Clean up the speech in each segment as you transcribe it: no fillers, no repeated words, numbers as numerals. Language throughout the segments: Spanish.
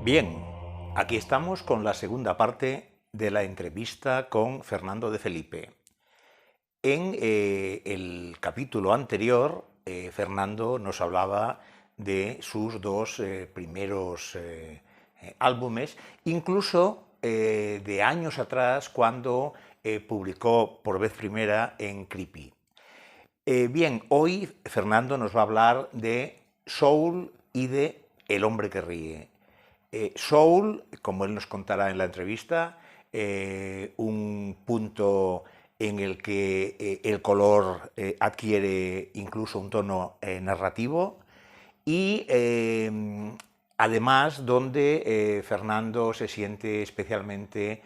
Bien, aquí estamos con la segunda parte de la entrevista con Fernando de Felipe. En el capítulo anterior, Fernando nos hablaba de sus dos primeros álbumes, incluso de años atrás cuando publicó por vez primera en Creepy. Bien, hoy Fernando nos va a hablar de Soul y de El hombre que ríe. Soul, como él nos contará en la entrevista, un punto en el que el color adquiere incluso un tono narrativo y además donde Fernando se siente especialmente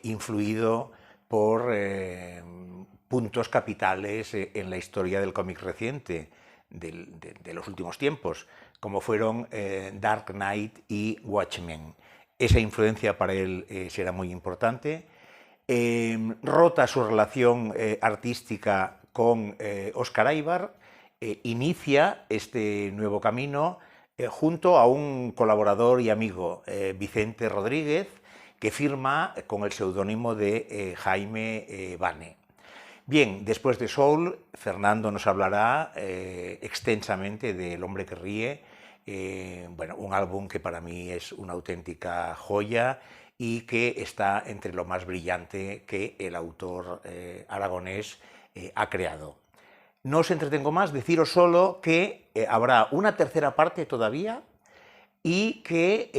influido por puntos capitales en la historia del cómic reciente, de los últimos tiempos, como fueron Dark Knight y Watchmen. Esa influencia para él será muy importante. Rota su relación artística con Oscar Aybar, inicia este nuevo camino junto a un colaborador y amigo, Vicente Rodríguez, que firma con el seudónimo de Jaime Bane. Bien, después de Soul, Fernando nos hablará extensamente de El hombre que ríe, bueno, un álbum que para mí es una auténtica joya y que está entre lo más brillante que el autor aragonés ha creado. No os entretengo más, deciros solo que habrá una tercera parte todavía y que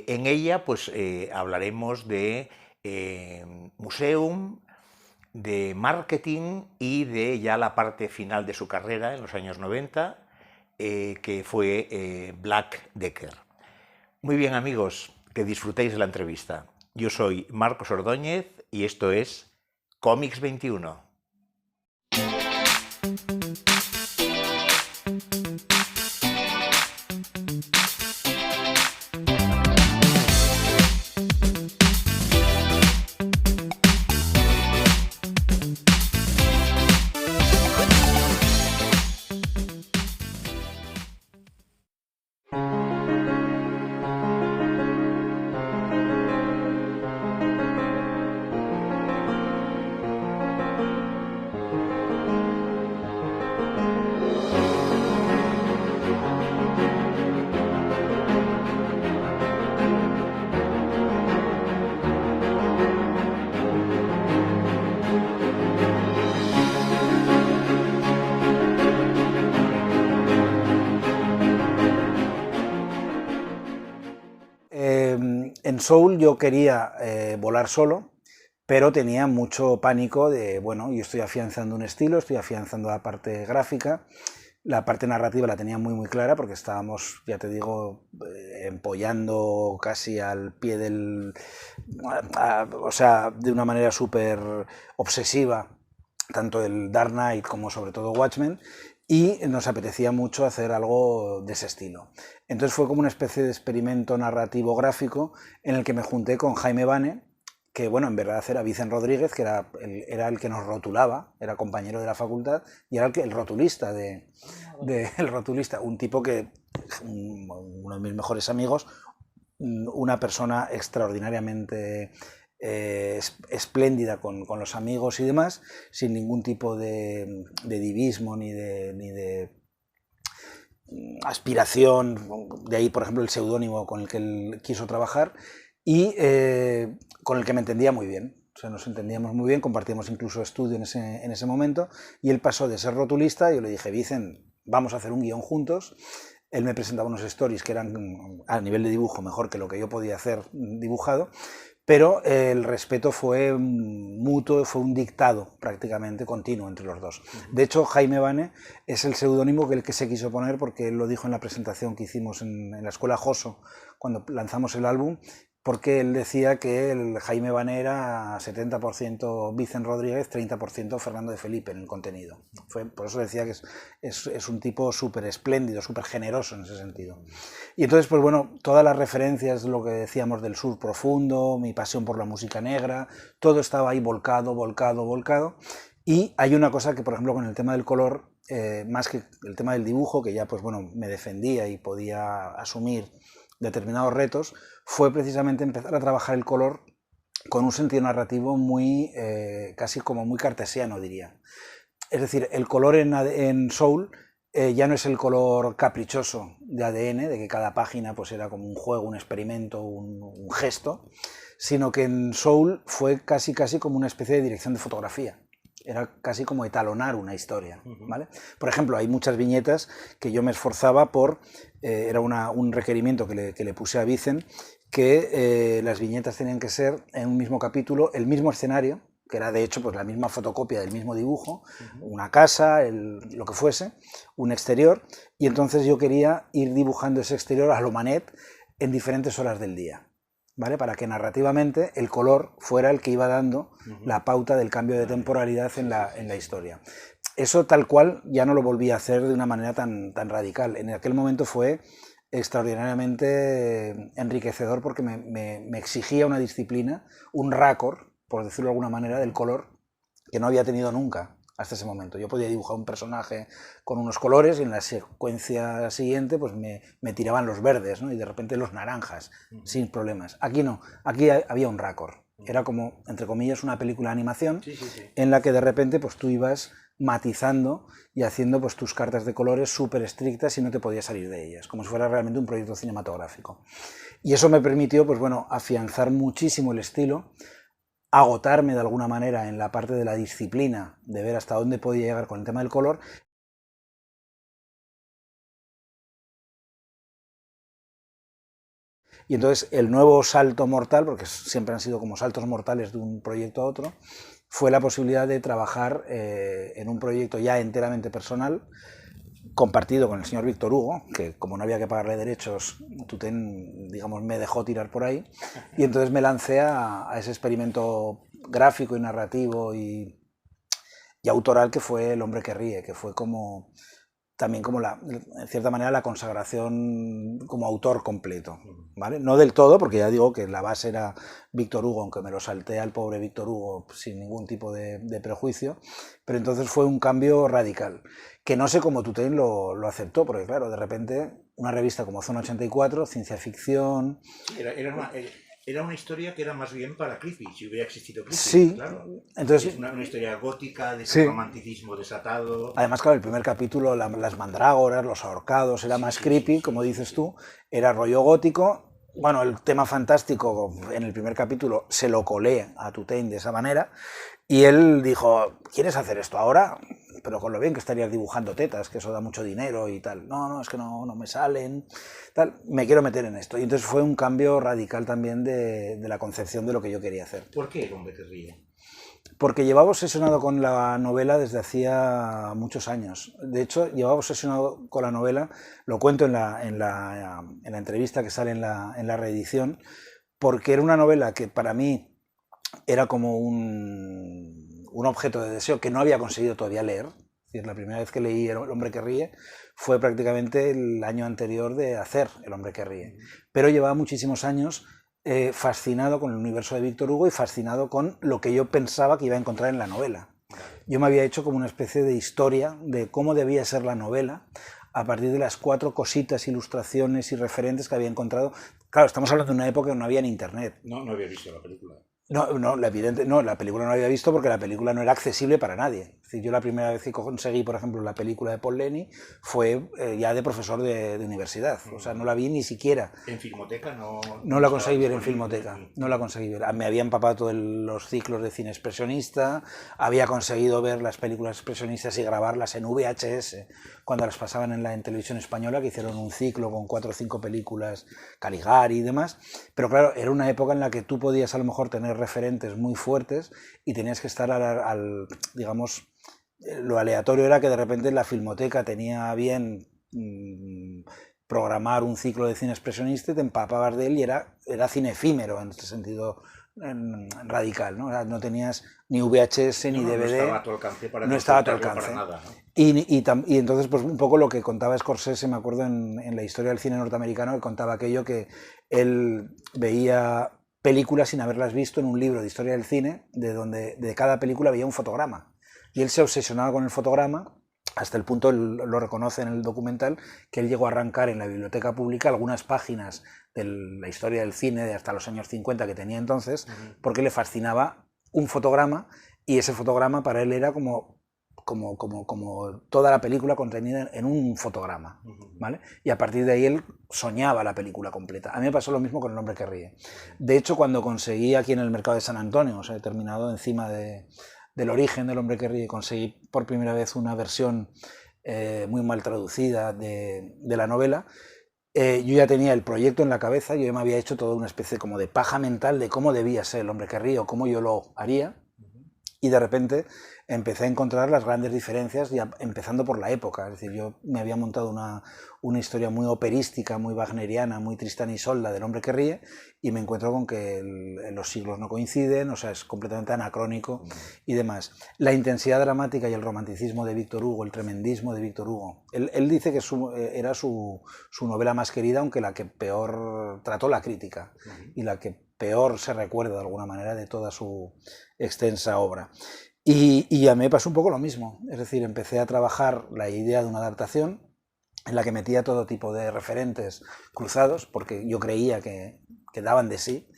en ella pues hablaremos de museum, de marketing y de ya la parte final de su carrera en los años 90, que fue Black Decker. Muy bien, amigos, que disfrutéis de la entrevista. Yo soy Marcos Ordóñez y esto es Cómics 21. En Soul yo quería volar solo, pero tenía mucho pánico de, bueno, yo estoy afianzando un estilo, estoy afianzando la parte gráfica, la parte narrativa la tenía muy clara porque estábamos, ya te digo, empollando casi al pie del... o sea, de una manera súper obsesiva, tanto el Dark Knight como sobre todo Watchmen, y nos apetecía mucho hacer algo de ese estilo. Entonces fue como una especie de experimento narrativo gráfico en el que me junté con Jaime Bane, que bueno, en verdad era Vicente Rodríguez, que era el que nos rotulaba, era compañero de la facultad, y era el rotulista, el rotulista, un tipo que, uno de mis mejores amigos, una persona extraordinariamente espléndida con los amigos y demás, sin ningún tipo de divismo ni de aspiración, de ahí por ejemplo el seudónimo con el que él quiso trabajar y con el que me entendía muy bien. O sea, nos entendíamos muy bien, compartíamos incluso estudio en ese momento, y él pasó de ser rotulista, y yo le dije, Vicen, vamos a hacer un guión juntos. Él me presentaba unos stories que eran a nivel de dibujo mejor que lo que yo podía hacer dibujado, pero el respeto fue mutuo, fue un dictado prácticamente continuo entre los dos. De hecho, Jaime Bane es el seudónimo que el que se quiso poner porque él lo dijo en la presentación que hicimos en la escuela Joso cuando lanzamos el álbum, porque él decía que el Jaime Bane era 70% Vicente Rodríguez, 30% Fernando de Felipe en el contenido. Por eso decía que es un tipo súper espléndido, súper generoso en ese sentido. Y entonces, pues bueno, todas las referencias, lo que decíamos del sur profundo, mi pasión por la música negra, todo estaba ahí volcado. Y hay una cosa que, por ejemplo, con el tema del color, más que el tema del dibujo, que ya pues bueno, me defendía y podía asumir determinados retos, fue precisamente empezar a trabajar el color con un sentido narrativo muy, casi como muy cartesiano, diría. Es decir, el color en Soul ya no es el color caprichoso de ADN, de que cada página pues era como un juego, un experimento, un gesto, sino que en Soul fue casi como una especie de dirección de fotografía. Era casi como etalonar una historia, ¿vale? Por ejemplo, hay muchas viñetas que yo me esforzaba por, era un requerimiento que le puse a Vicen, que las viñetas tenían que ser en un mismo capítulo el mismo escenario, que era de hecho pues la misma fotocopia del mismo dibujo, una casa, lo que fuese, un exterior, y entonces yo quería ir dibujando ese exterior a lo Manet en diferentes horas del día, ¿vale? Para que narrativamente el color fuera el que iba dando la pauta del cambio de temporalidad en la historia. Eso tal cual ya no lo volví a hacer de una manera tan radical. En aquel momento fue extraordinariamente enriquecedor porque me exigía una disciplina, un raccord, por decirlo de alguna manera, del color que no había tenido nunca hasta ese momento. Yo podía dibujar un personaje con unos colores y en la secuencia siguiente pues me tiraban los verdes, ¿no? Y de repente los naranjas, sin problemas. Aquí no, aquí había un raccord. Era como, entre comillas, una película de animación en la que de repente pues tú ibas matizando y haciendo pues tus cartas de colores súper estrictas y no te podías salir de ellas, como si fuera realmente un proyecto cinematográfico. Y eso me permitió pues bueno, afianzar muchísimo el estilo, agotarme de alguna manera en la parte de la disciplina, de ver hasta dónde podía llegar con el tema del color. Y entonces el nuevo salto mortal, porque siempre han sido como saltos mortales de un proyecto a otro, fue la posibilidad de trabajar en un proyecto ya enteramente personal, compartido con el señor Víctor Hugo, que como no había que pagarle derechos, Tutén, digamos, me dejó tirar por ahí, y entonces me lancé a ese experimento gráfico y narrativo y autoral que fue El hombre que ríe, que fue como también como en cierta manera la consagración como autor completo, ¿vale? No del todo, porque ya digo que la base era Víctor Hugo, aunque me lo salté al pobre Víctor Hugo sin ningún tipo de prejuicio, pero entonces fue un cambio radical, que no sé cómo Tutén lo aceptó, porque claro, de repente una revista como Zona 84, ciencia ficción... Era una historia que era más bien para Cliffy, si hubiera existido Cliffy, sí, claro. Entonces, es una historia gótica, de ese romanticismo desatado. Además, claro, el primer capítulo, las mandrágoras, los ahorcados, era más creepy, como dices tú, era rollo gótico. Bueno, el tema fantástico en el primer capítulo se lo colé a Tutén de esa manera y él dijo, ¿quieres hacer esto ahora? Pero con lo bien que estarías dibujando tetas, que eso da mucho dinero y tal. No, es que no me salen, tal. Me quiero meter en esto. Y entonces fue un cambio radical también de la concepción de lo que yo quería hacer. ¿Por qué El hombre que ríe? Porque llevaba obsesionado con la novela desde hacía muchos años. De hecho, llevaba obsesionado con la novela, lo cuento en la entrevista que sale en la reedición, porque era una novela que para mí era como un objeto de deseo que no había conseguido todavía leer. Es decir, la primera vez que leí El hombre que ríe fue prácticamente el año anterior de hacer El hombre que ríe. Pero llevaba muchísimos años fascinado con el universo de Víctor Hugo y fascinado con lo que yo pensaba que iba a encontrar en la novela. Yo me había hecho como una especie de historia de cómo debía ser la novela a partir de las 4 cositas, ilustraciones y referentes que había encontrado. Claro, estamos hablando de una época que no había ni internet. No había visto la película. No, la película no la había visto porque la película no era accesible para nadie. Es decir, yo la primera vez que conseguí, por ejemplo, la película de Paul Leni fue ya de profesor de universidad. O sea, no la vi ni siquiera. ¿En Filmoteca? No la conseguí ver en Filmoteca. No la conseguí ver. Me había empapado todos los ciclos de cine expresionista, había conseguido ver las películas expresionistas y grabarlas en VHS cuando las pasaban en televisión española, que hicieron un ciclo con 4 o 5 películas, Caligari y demás. Pero claro, era una época en la que tú podías a lo mejor tener referentes muy fuertes y tenías que estar digamos, lo aleatorio era que de repente la Filmoteca tenía bien programar un ciclo de cine expresionista y te empapabas de él y era cine efímero en este sentido radical, ¿no? O sea, no tenías ni VHS ni DVD. No estaba a tu alcance para nada, ¿no? Y entonces, pues un poco lo que contaba Scorsese, me acuerdo en la historia del cine norteamericano, que contaba aquello que él veía películas sin haberlas visto en un libro de historia del cine, de donde de cada película veía un fotograma. Y él se obsesionaba con el fotograma hasta el punto, él lo reconoce en el documental, que él llegó a arrancar en la biblioteca pública algunas páginas de la historia del cine de hasta los años 50 que tenía entonces, porque le fascinaba un fotograma, y ese fotograma para él era como toda la película contenida en un fotograma, ¿vale? Y a partir de ahí él soñaba la película completa. A mí me pasó lo mismo con El hombre que ríe. De hecho, cuando conseguí aquí en el mercado de San Antonio, o sea, he terminado encima del origen del hombre que ríe, conseguí por primera vez una versión muy mal traducida de la novela. Yo ya tenía el proyecto en la cabeza, yo ya me había hecho toda una especie como de paja mental de cómo debía ser El hombre que ríe o cómo yo lo haría, y de repente empecé a encontrar las grandes diferencias, ya empezando por la época. Es decir, yo me había montado una historia muy operística, muy wagneriana, muy Tristán y Isolda del hombre que ríe, y me encuentro con que los siglos no coinciden, o sea, es completamente anacrónico y demás. La intensidad dramática y el romanticismo de Víctor Hugo, el tremendismo de Víctor Hugo. Él dice que era su novela más querida, aunque la que peor trató la crítica y la que peor se recuerda de alguna manera de toda su extensa obra. Y a mí me pasó un poco lo mismo, es decir, empecé a trabajar la idea de una adaptación en la que metía todo tipo de referentes cruzados, porque yo creía que daban de sí,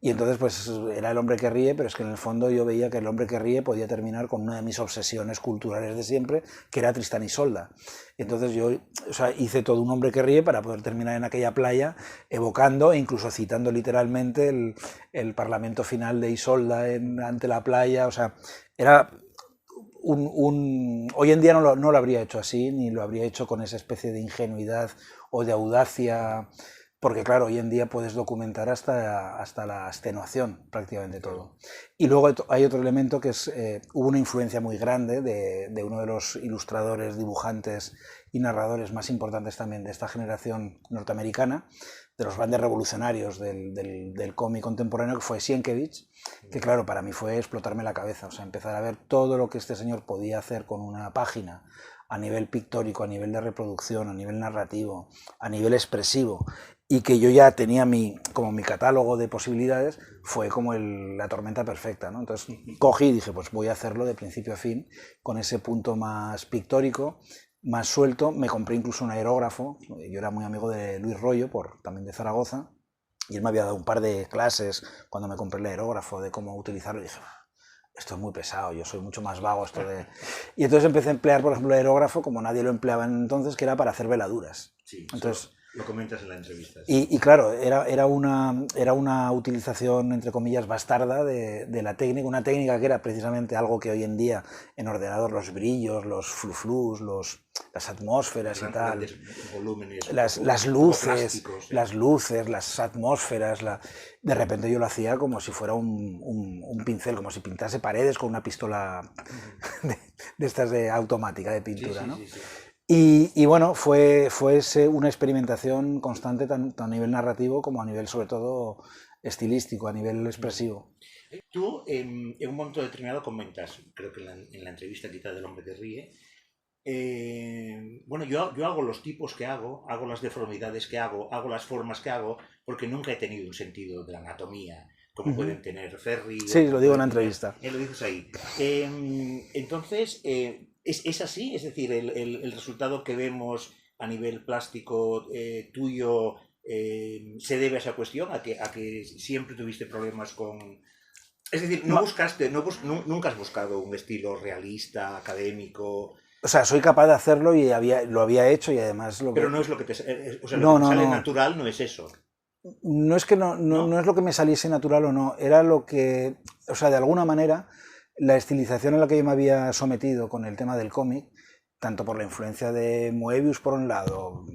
y entonces pues era El hombre que ríe, pero es que en el fondo yo veía que El hombre que ríe podía terminar con una de mis obsesiones culturales de siempre, que era Tristán y Isolda. Entonces yo, o sea, hice todo Un hombre que ríe para poder terminar en aquella playa, evocando e incluso citando literalmente el parlamento final de Isolda ante la playa. O sea, era hoy en día no lo habría hecho así, ni lo habría hecho con esa especie de ingenuidad o de audacia, porque claro, hoy en día puedes documentar hasta la extenuación, prácticamente todo. Y luego hay otro elemento que es, hubo una influencia muy grande de uno de los ilustradores, dibujantes y narradores más importantes también de esta generación norteamericana, de los grandes revolucionarios del cómic contemporáneo, que fue Sienkiewicz, que claro, para mí fue explotarme la cabeza, o sea, empezar a ver todo lo que este señor podía hacer con una página, a nivel pictórico, a nivel de reproducción, a nivel narrativo, a nivel expresivo, y que yo ya tenía como mi catálogo de posibilidades, fue como la tormenta perfecta, ¿no? Entonces cogí y dije, pues voy a hacerlo de principio a fin, con ese punto más pictórico, más suelto. Me compré incluso un aerógrafo, yo era muy amigo de Luis Royo, también de Zaragoza, y él me había dado un par de clases cuando me compré el aerógrafo de cómo utilizarlo, y dije, esto es muy pesado, yo soy mucho más vago esto de... Y entonces empecé a emplear, por ejemplo, el aerógrafo como nadie lo empleaba entonces, que era para hacer veladuras. Sí, entonces, lo comentas en la entrevista. Y claro, era una utilización, entre comillas, bastarda de la técnica, una técnica que era precisamente algo que hoy en día en ordenador, los brillos, los fluflus, las atmósferas y tal, volúmenes, las luces, las atmósferas, de repente yo lo hacía como si fuera un pincel, como si pintase paredes con una pistola de estas de automática de pintura, sí, ¿no? Sí, sí, sí. Y bueno, fue una experimentación constante tanto a nivel narrativo como a nivel, sobre todo, estilístico, a nivel expresivo. Tú, en un momento determinado comentas, creo que en la entrevista quizá del hombre que ríe, bueno, yo hago los tipos que hago las deformidades que hago las formas que hago, porque nunca he tenido un sentido de la anatomía, como pueden tener Ferri. Sí, lo digo en la entrevista. Lo dices ahí. Entonces... ¿Es así? Es decir, el resultado que vemos a nivel plástico tuyo se debe a esa cuestión, a que siempre tuviste problemas con... Es decir, nunca has buscado un estilo realista, académico... O sea, soy capaz de hacerlo y lo había hecho, y además... Pero no es lo que te, o sea, lo que te sale natural, no es eso. No es que no es lo que me saliese natural o no, era lo que... O sea, de alguna manera... La estilización a la que yo me había sometido con el tema del cómic, tanto por la influencia de Moebius por un lado,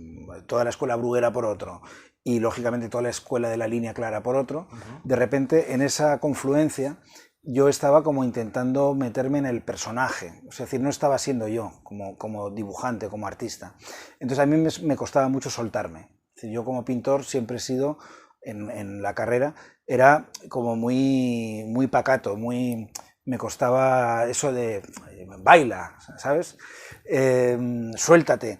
toda la escuela bruguera por otro, y lógicamente toda la escuela de la línea clara por otro, de repente en esa confluencia yo estaba como intentando meterme en el personaje, es decir, no estaba siendo yo como dibujante, como artista. Entonces a mí me costaba mucho soltarme. Es decir, yo como pintor siempre he sido, en la carrera, era como muy, muy pacato, me costaba eso de baila, ¿sabes? Suéltate.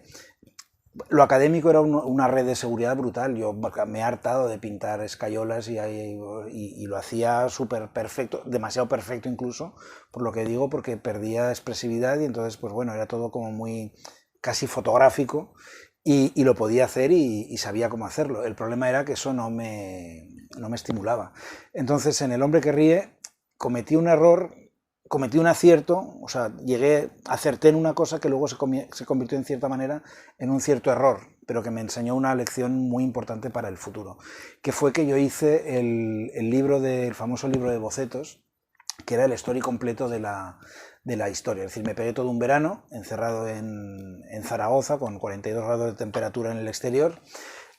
Lo académico era una red de seguridad brutal. Yo me he hartado de pintar escayolas y lo hacía súper perfecto, demasiado perfecto incluso, por lo que digo, porque perdía expresividad y entonces, pues bueno, era todo como muy casi fotográfico y lo podía hacer y sabía cómo hacerlo. El problema era que eso no me estimulaba. Entonces, en El hombre que ríe cometí un error, cometí un acierto, o sea, acerté en una cosa que luego se convirtió en cierta manera en un cierto error, pero que me enseñó una lección muy importante para el futuro, que fue que yo hice el famoso libro de bocetos, que era el story completo de la historia. Es decir, me pegué todo un verano encerrado en Zaragoza con 42 grados de temperatura en el exterior,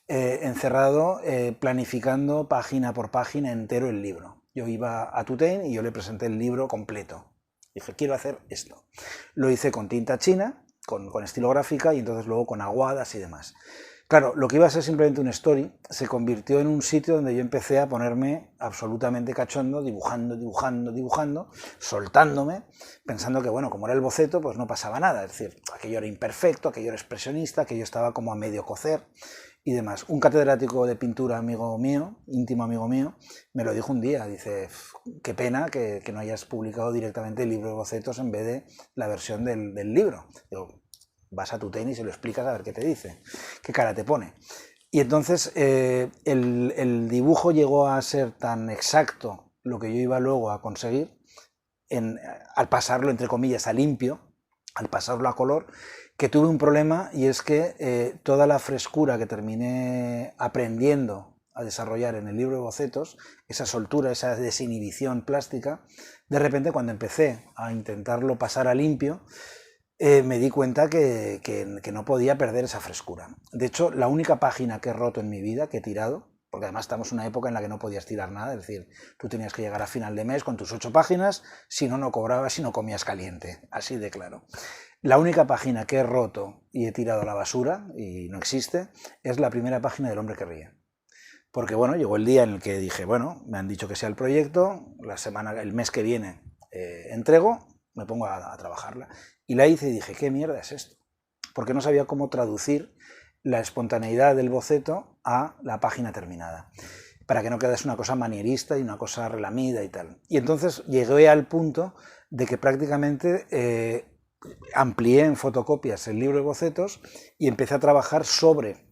encerrado planificando página por página entero el libro. Yo iba a Tutén y yo le presenté el libro completo. Dije, quiero hacer esto. Lo hice con tinta china, con estilográfica y entonces luego con aguadas y demás. Claro, lo que iba a ser simplemente un story se convirtió en un sitio donde yo empecé a ponerme absolutamente cachondo, dibujando, soltándome, pensando que, bueno, como era el boceto, pues no pasaba nada. Es decir, aquello era imperfecto, aquello era expresionista, aquello estaba como a medio cocer y demás. Un catedrático de pintura amigo mío, íntimo amigo mío, me lo dijo un día, dice, qué pena que no hayas publicado directamente el libro de bocetos en vez de la versión del libro. Digo, vas a Tutén y se lo explicas a ver qué te dice, qué cara te pone. Y entonces el dibujo llegó a ser tan exacto lo que yo iba luego a conseguir, al pasarlo, entre comillas, a limpio, al pasarlo a color, que tuve un problema y es que toda la frescura que terminé aprendiendo a desarrollar en el libro de bocetos, esa soltura, esa desinhibición plástica, de repente cuando empecé a intentarlo pasar a limpio, me di cuenta que no podía perder esa frescura. De hecho, la única página que he roto en mi vida, que he tirado, porque además estamos en una época en la que no podías tirar nada, es decir, tú tenías que llegar a final de mes con tus 8 páginas, si no, no cobrabas y no comías caliente, así de claro. La única página que he roto y he tirado a la basura, y no existe, es la primera página del hombre que ríe. Porque bueno, llegó el día en el que dije, bueno, me han dicho que sea el proyecto, el mes que viene entrego, me pongo a trabajarla. Y la hice y dije, ¿qué mierda es esto? Porque no sabía cómo traducir la espontaneidad del boceto a la página terminada, para que no quedase una cosa manierista y una cosa relamida y tal. Y entonces llegué al punto de que prácticamente amplié en fotocopias el libro de bocetos y empecé a trabajar sobre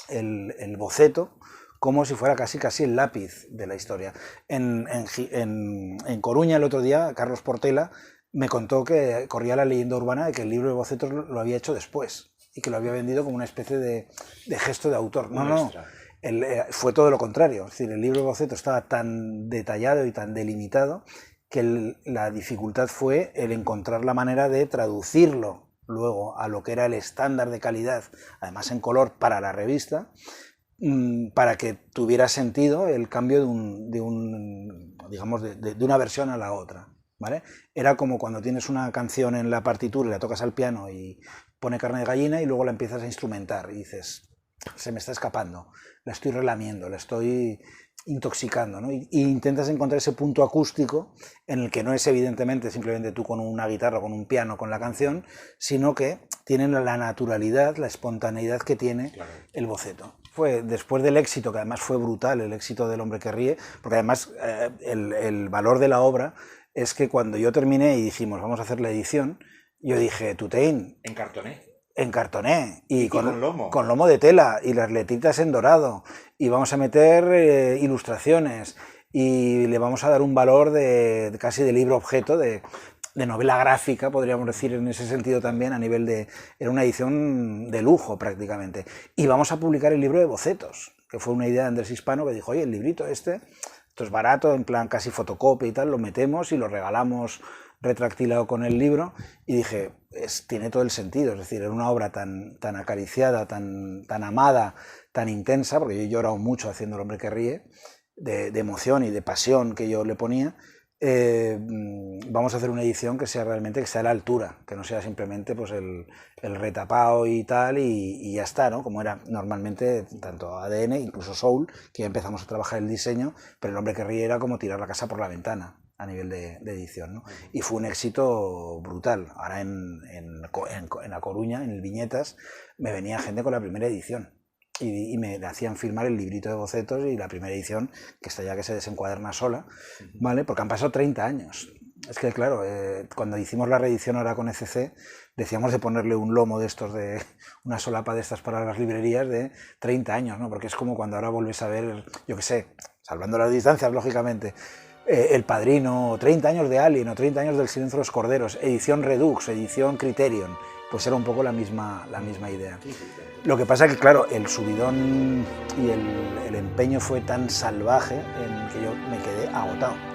el boceto como si fuera casi el lápiz de la historia. En Coruña el otro día, Carlos Portela me contó que corría la leyenda urbana de que el libro de bocetos lo había hecho después y que lo había vendido como una especie de gesto de autor. No. Fue todo lo contrario. Es decir, el libro de bocetos estaba tan detallado y tan delimitado que la dificultad fue el encontrar la manera de traducirlo luego a lo que era el estándar de calidad, además en color para la revista, para que tuviera sentido el cambio de una versión a la otra, ¿vale? Era como cuando tienes una canción en la partitura y la tocas al piano y pone carne de gallina y luego la empiezas a instrumentar y dices, se me está escapando, la estoy relamiendo, la estoy intoxicando, ¿no? Y intentas encontrar ese punto acústico en el que no es evidentemente simplemente tú con una guitarra, con un piano, con la canción, sino que tienen la naturalidad, la espontaneidad que tiene el boceto. Fue después del éxito, que además fue brutal, el éxito del hombre que ríe, porque además el valor de la obra es que cuando yo terminé y dijimos vamos a hacer la edición, yo dije, Tutén, encartoné y con lomo de tela y las letritas en dorado y vamos a meter ilustraciones y le vamos a dar un valor casi de libro objeto, de novela gráfica, podríamos decir en ese sentido también, a nivel de... Era una edición de lujo prácticamente. Y vamos a publicar el libro de bocetos, que fue una idea de Andrés Hispano que dijo, oye, el librito esto es barato, en plan casi fotocopia y tal, lo metemos y lo regalamos retractilado con el libro, y dije, tiene todo el sentido, es decir, era una obra tan acariciada, tan amada, tan intensa, porque yo he llorado mucho haciendo El hombre que ríe, de emoción y de pasión que yo le ponía. Vamos a hacer una edición que sea realmente, que sea a la altura, que no sea simplemente pues el retapado y tal, y ya está, ¿no? Como era normalmente tanto ADN, incluso Soul, que ya empezamos a trabajar el diseño, pero El hombre que ríe era como tirar la casa por la ventana. a nivel de edición, ¿no? Y fue un éxito brutal. Ahora en La Coruña, en el Viñetas, me venía gente con la primera edición y me hacían firmar el librito de bocetos y la primera edición, que está ya que se desencuaderna sola, ¿vale? Porque han pasado 30 años. Es que, claro, cuando hicimos la reedición ahora con ECC, decíamos de ponerle un lomo de estos, de una solapa de estas para las librerías de 30 años, ¿no? Porque es como cuando ahora vuelves a ver, yo qué sé, salvando las distancias, lógicamente, El Padrino, 30 años de Alien o 30 años del Silencio de los Corderos, edición Redux, edición Criterion, pues era un poco la misma idea. Lo que pasa que, claro, el subidón y el empeño fue tan salvaje en que yo me quedé agotado.